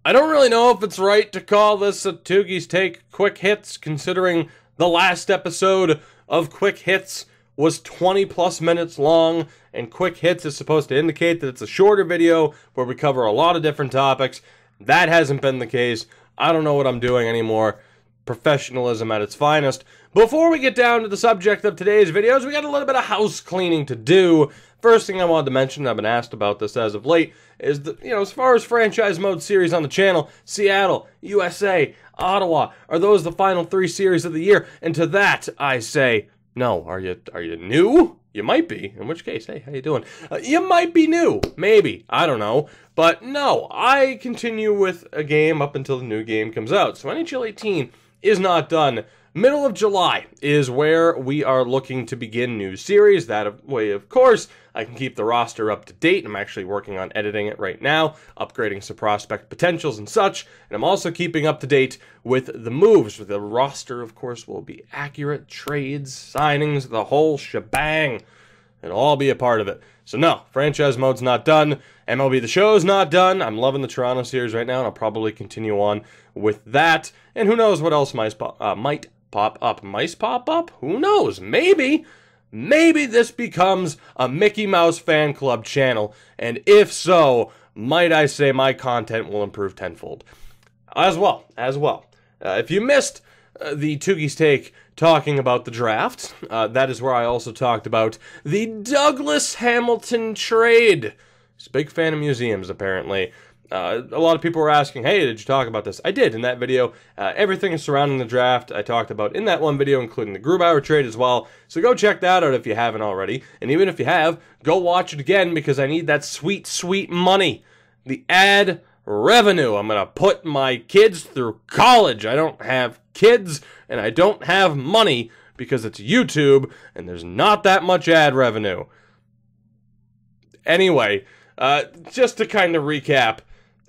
I don't really know if it's right to call this a Tougie's Take Quick Hits, considering the last episode of Quick Hits was 20 plus minutes long, and Quick Hits is supposed to indicate that it's a shorter video where we cover a lot of different topics. That hasn't been the case. I don't know what I'm doing anymore. Professionalism at its finest. Before we get down to the subject of today's videos, we got a little bit of house cleaning to do. First thing I wanted to mention, I've been asked about this as of late, is that, as far as franchise mode series on the channel, Seattle, USA, Ottawa, are those the final 3 series of the year? And to that, I say, no. Are you new? You might be, in which case, hey, how you doing? You might be new, maybe, I don't know. But no, I continue with a game up until the new game comes out. So NHL 18 is not done. Middle of July is where we are looking to begin new series. That way, of course, I can keep the roster up to date. I'm actually working on editing it right now, upgrading some prospect potentials and such, and I'm also keeping up to date with the moves. The roster, of course, will be accurate, trades, signings, the whole shebang. It'll all be a part of it. So no, franchise mode's not done. MLB The Show's not done. I'm loving the Toronto series right now, and I'll probably continue on with that. And who knows what else might pop up. Mice pop up? Who knows? Maybe this becomes a Mickey Mouse fan club channel, and if so, might I say my content will improve tenfold. As well. If you missed the Tougie's Take talking about the draft, that is where I also talked about the Douglas Hamilton trade. He's a big fan of museums, apparently. A lot of people were asking, hey, did you talk about this? I did in that video. Everything surrounding the draft I talked about in that one video, including the Grubauer trade as well. So go check that out if you haven't already. And even if you have, go watch it again because I need that sweet, sweet money. The ad revenue. I'm going to put my kids through college. I don't have kids and I don't have money because it's YouTube and there's not that much ad revenue. Anyway, just to kind of recap,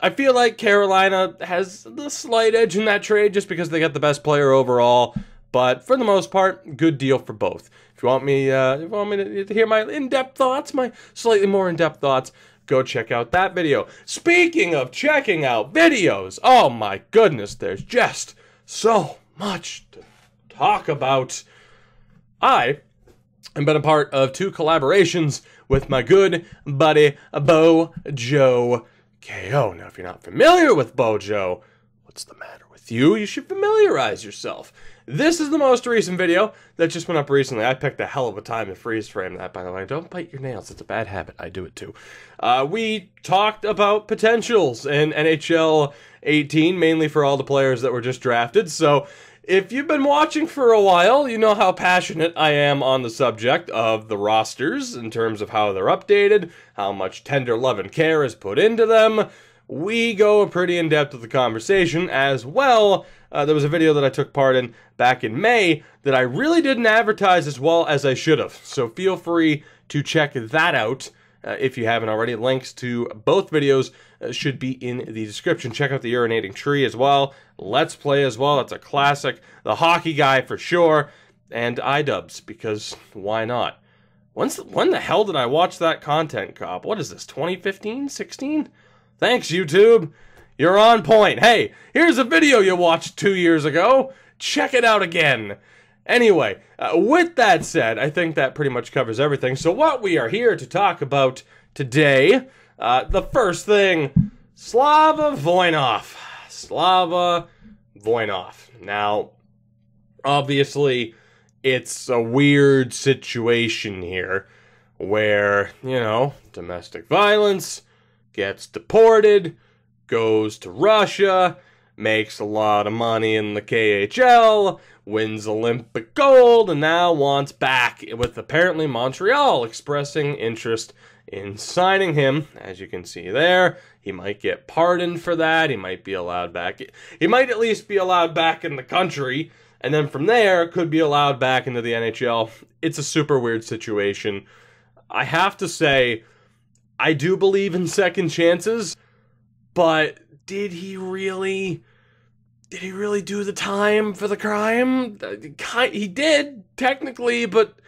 I feel like Carolina has the slight edge in that trade just because they got the best player overall, but for the most part, good deal for both. If you want me to hear my in-depth thoughts, my slightly more in-depth thoughts, go check out that video. Speaking of checking out videos, oh my goodness, there's just so much to talk about. I have been a part of 2 collaborations with my good buddy Bojo KO. Now, if you're not familiar with Bojo, what's the matter with you? You should familiarize yourself. This is the most recent video that just went up recently. I picked a hell of a time to freeze frame that, by the way. Don't bite your nails. It's a bad habit. I do it too. We talked about potentials in NHL 18, mainly for all the players that were just drafted. So if you've been watching for a while, you know how passionate I am on the subject of the rosters in terms of how they're updated, how much tender love and care is put into them. We go pretty in-depth with the conversation as well. There was a video that I took part in back in May that I really didn't advertise as well as I should have. So feel free to check that out if you haven't already. Links to both videos should be in the description. Check out the urinating tree as well. Let's Play as well. That's a classic. The hockey guy for sure. And iDubbbz, because why not? When the hell did I watch that content, Cop? What is this, 2015, 16? Thanks, YouTube. You're on point. Hey, here's a video you watched 2 years ago. Check it out again. Anyway, with that said, I think that pretty much covers everything. So what we are here to talk about today, the first thing, Slava Voynov. Slava Voynov. Now, obviously, it's a weird situation here where, domestic violence, gets deported, goes to Russia, makes a lot of money in the KHL, wins Olympic gold, and now wants back, with apparently Montreal expressing interest in signing him. As you can see there, he might get pardoned for that. He might be allowed back. He might at least be allowed back in the country, and then from there, could be allowed back into the NHL. It's a super weird situation. I have to say, I do believe in second chances, but did he really do the time for the crime? He did, technically, but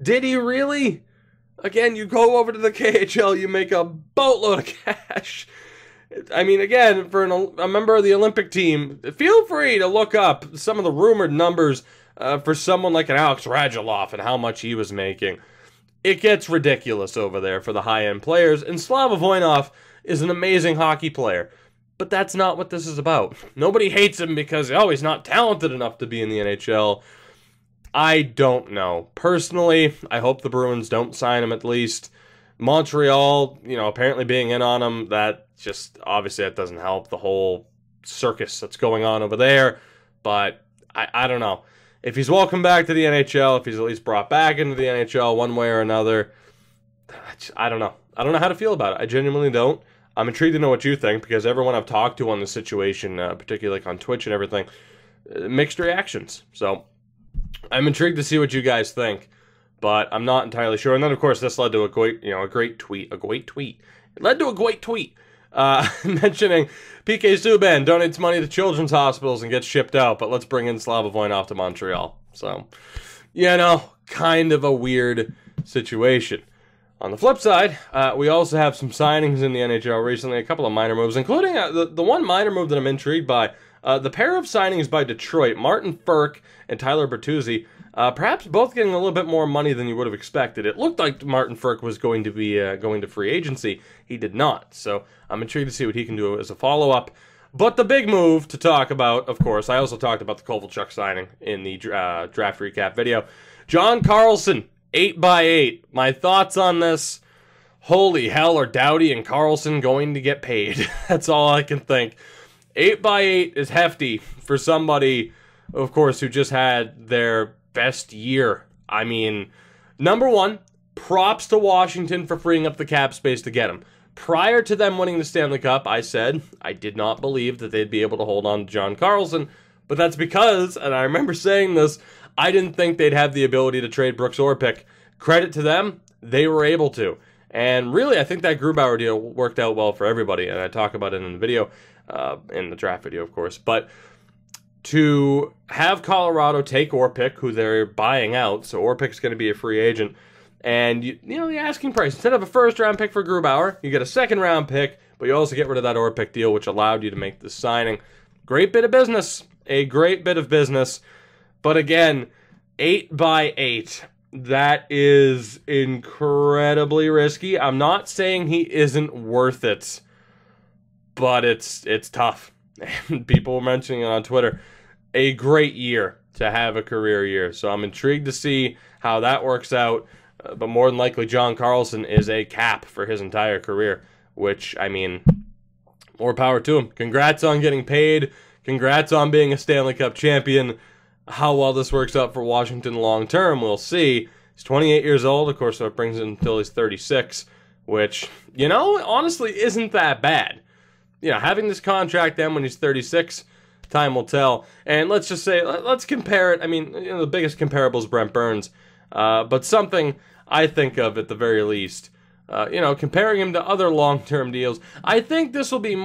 did he really? Again, you go over to the KHL, you make a boatload of cash. I mean, again, for a member of the Olympic team, feel free to look up some of the rumored numbers for someone like an Alex Radulov and how much he was making. It gets ridiculous over there for the high-end players, and Slava Voynov is an amazing hockey player. But that's not what this is about. Nobody hates him because, oh, he's not talented enough to be in the NHL. I don't know. Personally, I hope the Bruins don't sign him at least. Montreal, apparently being in on him, that just, obviously that doesn't help the whole circus that's going on over there. But I don't know. If he's welcome back to the NHL, if he's at least brought back into the NHL one way or another, I don't know. I don't know how to feel about it. I genuinely don't. I'm intrigued to know what you think, because everyone I've talked to on the situation, particularly like on Twitch and everything, mixed reactions. So I'm intrigued to see what you guys think, but I'm not entirely sure. And then, of course, this led to a great tweet. It led to a great tweet mentioning PK Subban donates money to children's hospitals and gets shipped out, but let's bring in Slava Voynov to Montreal. So, kind of a weird situation. On the flip side, we also have some signings in the NHL recently, a couple of minor moves, including the one minor move that I'm intrigued by. The pair of signings by Detroit, Martin Frk and Tyler Bertuzzi, perhaps both getting a little bit more money than you would have expected. It looked like Martin Frk was going to be going to free agency. He did not, so I'm intrigued to see what he can do as a follow-up. But the big move to talk about, of course, I also talked about the Kovalchuk signing in the draft recap video. John Carlson, 8x8. My thoughts on this: holy hell, are Doughty and Carlson going to get paid? That's all I can think. 8x8 is hefty for somebody, of course, who just had their best year. I mean, number one, props to Washington for freeing up the cap space to get him. Prior to them winning the Stanley Cup, I said I did not believe that they'd be able to hold on to John Carlson, but that's because, and I remember saying this, I didn't think they'd have the ability to trade Brooks Orpik. Credit to them, they were able to. And really, I think that Grubauer deal worked out well for everybody, and I talk about it in the video, in the draft video, of course. But to have Colorado take Orpik, who they're buying out, so Orpik's going to be a free agent, and the asking price, instead of a first-round pick for Grubauer, you get a second-round pick, but you also get rid of that Orpik deal, which allowed you to make this signing. Great bit of business. A great bit of business. But again, 8x8. That is incredibly risky. I'm not saying he isn't worth it, but it's tough. And people were mentioning it on Twitter. A great year to have a career year. So I'm intrigued to see how that works out. But more than likely, John Carlson is a cap for his entire career, which, I mean, more power to him. Congrats on getting paid. Congrats on being a Stanley Cup champion. How well this works out for Washington long term, we'll see. He's 28 years old, of course, so it brings him until he's 36, which, honestly isn't that bad. Having this contract then when he's 36, time will tell. And let's just say, let's compare it. I mean, the biggest comparable is Brent Burns, but something I think of at the very least. Comparing him to other long-term deals, I think this will be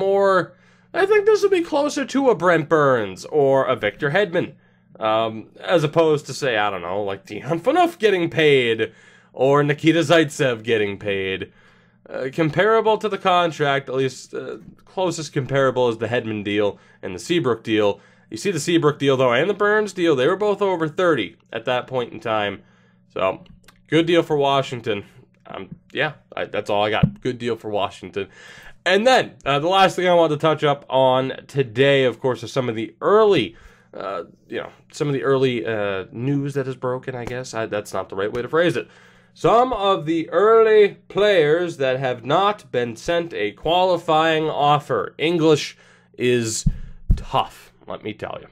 closer to a Brent Burns or a Victor Hedman. As opposed to, say, I don't know, like Dion Phaneuf getting paid, or Nikita Zaitsev getting paid. Comparable to the contract, at least closest comparable is the Hedman deal and the Seabrook deal. You see the Seabrook deal, though, and the Burns deal, they were both over 30 at that point in time. So, good deal for Washington. That's all I got. Good deal for Washington. And then, the last thing I wanted to touch up on today, of course, is some of the early news that is broken, I guess. That's not the right way to phrase it. Some of the early players that have not been sent a qualifying offer. English is tough, let me tell you.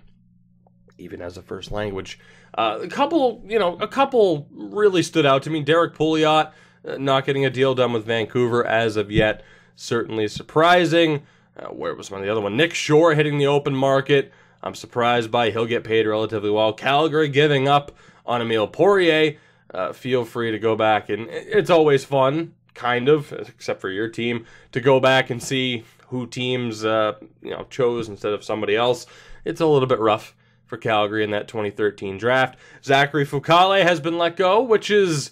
Even as a first language. A couple really stood out to me. Derek Pouliot not getting a deal done with Vancouver as of yet. Certainly surprising. Where was the other one? Nick Shore hitting the open market. I'm surprised by. He'll get paid relatively well. Calgary giving up on Emile Poirier. Feel free to go back, and it's always fun, kind of, except for your team, to go back and see who teams chose instead of somebody else. It's a little bit rough for Calgary in that 2013 draft. Zachary Fucale has been let go, which is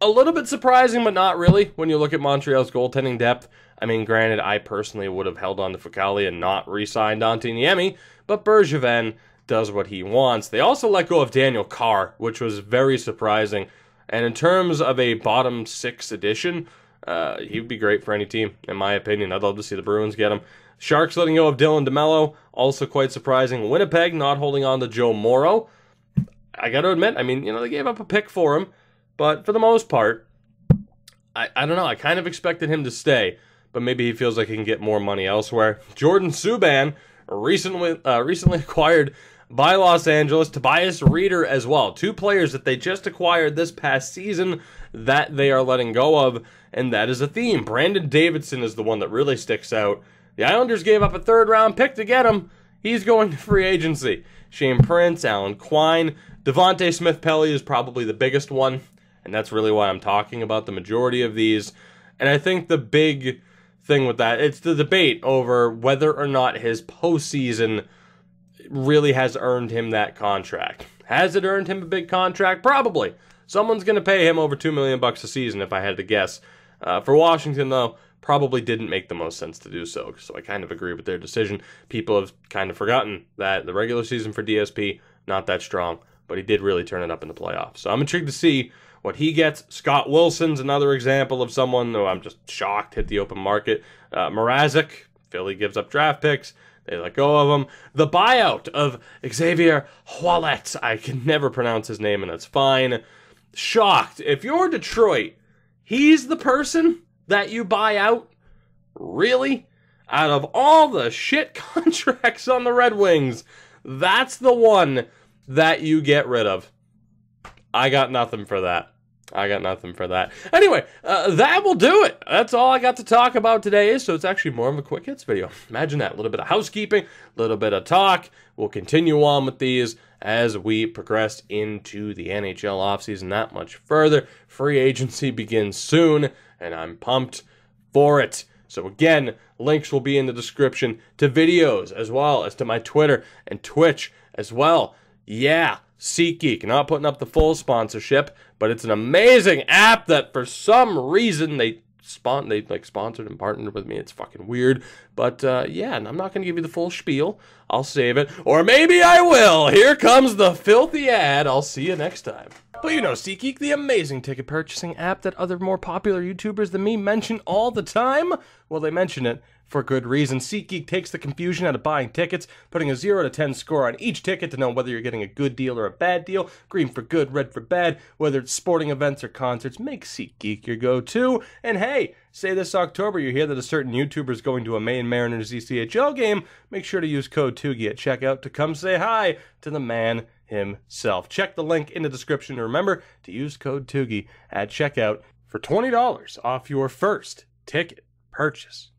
a little bit surprising, but not really when you look at Montreal's goaltending depth. I mean, granted, I personally would have held on to Fucali and not re-signed Dante Niemi, but Bergevin does what he wants. They also let go of Daniel Carr, which was very surprising. And in terms of a bottom 6 addition, he would be great for any team, in my opinion. I'd love to see the Bruins get him. Sharks letting go of Dylan DeMello, also quite surprising. Winnipeg not holding on to Joe Morrow. I got to admit, I mean, they gave up a pick for him, but for the most part, I don't know. I kind of expected him to stay, but maybe he feels like he can get more money elsewhere. Jordan Subban, recently acquired by Los Angeles. Tobias Reeder as well. 2 players that they just acquired this past season that they are letting go of, and that is a theme. Brandon Davidson is the one that really sticks out. The Islanders gave up a 3rd-round pick to get him. He's going to free agency. Shane Prince, Alan Quine, Devontae Smith-Pelly is probably the biggest one, and that's really why I'm talking about the majority of these. And I think the big thing with that, it's the debate over whether or not his postseason really has earned him that contract. Has it earned him a big contract? Probably. Someone's going to pay him over $2 million a season, if I had to guess. For Washington, though, probably didn't make the most sense to do so. So I kind of agree with their decision. People have kind of forgotten that the regular season for DSP, not that strong, but he did really turn it up in the playoffs. So I'm intrigued to see what he gets. Scott Wilson's another example of someone who I'm just shocked hit the open market. Mrazek, Philly gives up draft picks. They let go of him. The buyout of Xavier Ouellet. I can never pronounce his name, and that's fine. Shocked. If you're Detroit, he's the person that you buy out? Really? Out of all the shit contracts on the Red Wings, that's the one that you get rid of. I got nothing for that. Anyway, that will do it. That's all I got to talk about today. So it's actually more of a quick hits video. Imagine that. A little bit of housekeeping, a little bit of talk. We'll continue on with these as we progress into the NHL offseason that much further. Free agency begins soon, and I'm pumped for it. So again, links will be in the description to videos as well as to my Twitter and Twitch as well. Yeah, SeatGeek, not putting up the full sponsorship, but it's an amazing app that for some reason they sponsored and partnered with me. It's fucking weird. But yeah, and I'm not going to give you the full spiel. I'll save it. Or maybe I will. Here comes the filthy ad. I'll see you next time. Well, you know SeatGeek, the amazing ticket purchasing app that other more popular YouTubers than me mention all the time. Well, they mention it for good reason. SeatGeek takes the confusion out of buying tickets, putting a 0 to 10 score on each ticket to know whether you're getting a good deal or a bad deal. Green for good, red for bad. Whether it's sporting events or concerts, make SeatGeek your go-to. And hey, say this October you hear that a certain YouTuber is going to a Maine Mariners ECHL game, make sure to use code Tougie at checkout to come say hi to the man himself. Check the link in the description. Remember to use code Tougie at checkout for $20 off your first ticket purchase.